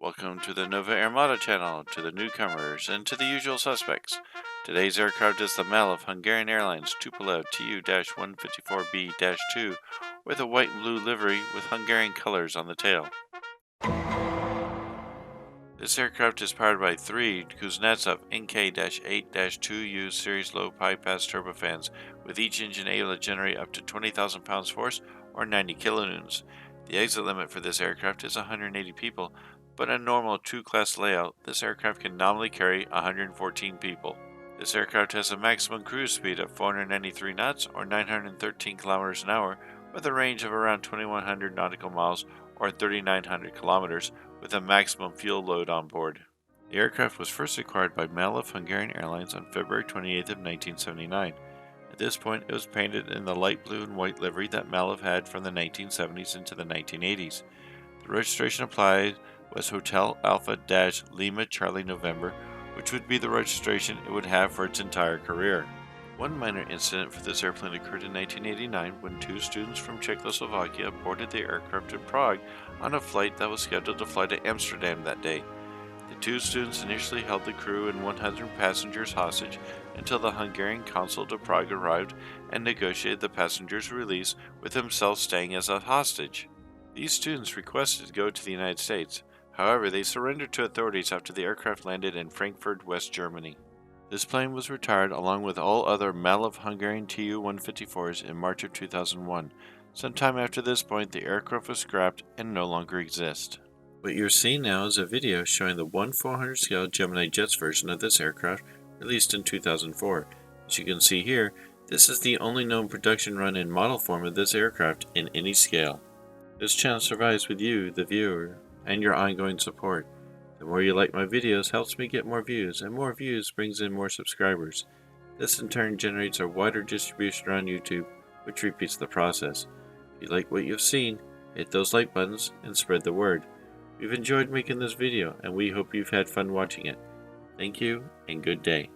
Welcome to the Nova Airmada channel, to the newcomers, and to the usual suspects. Today's aircraft is the Malev Hungarian Airlines Tupolev Tu-154B-2 with a white and blue livery with Hungarian colors on the tail. This aircraft is powered by 3 Kuznetsov NK-8-2U series low bypass turbofans, with each engine able to generate up to 20,000 pounds force or 90 kilonewtons. The exit limit for this aircraft is 180 people, but in a normal 2-class layout, this aircraft can nominally carry 114 people. This aircraft has a maximum cruise speed of 493 knots or 913 kilometers an hour, with a range of around 2,100 nautical miles or 3,900 kilometers, with a maximum fuel load on board. The aircraft was first acquired by Malev Hungarian Airlines on February 28, 1979. At this point, it was painted in the light blue and white livery that Malev had from the 1970s into the 1980s. The registration applied was Hotel Alpha-Lima Charlie November, which would be the registration it would have for its entire career. One minor incident for this airplane occurred in 1989 when 2 students from Czechoslovakia boarded the aircraft in Prague on a flight that was scheduled to fly to Amsterdam that day. The 2 students initially held the crew and 100 passengers hostage until the Hungarian consul to Prague arrived and negotiated the passengers' release, with himself staying as a hostage. These students requested to go to the United States. However, they surrendered to authorities after the aircraft landed in Frankfurt, West Germany. This plane was retired along with all other Malev Hungarian Tu-154s in March of 2001. Sometime after this point, the aircraft was scrapped and no longer exists. What you're seeing now is a video showing the 1/400 scale Gemini Jets version of this aircraft, released in 2004. As you can see here, this is the only known production run in model form of this aircraft in any scale. This channel survives with you, the viewer, and your ongoing support. The more you like my videos helps me get more views, and more views brings in more subscribers. This in turn generates a wider distribution around YouTube, which repeats the process. If you like what you've seen, hit those like buttons and spread the word. We've enjoyed making this video, and we hope you've had fun watching it. Thank you, and good day.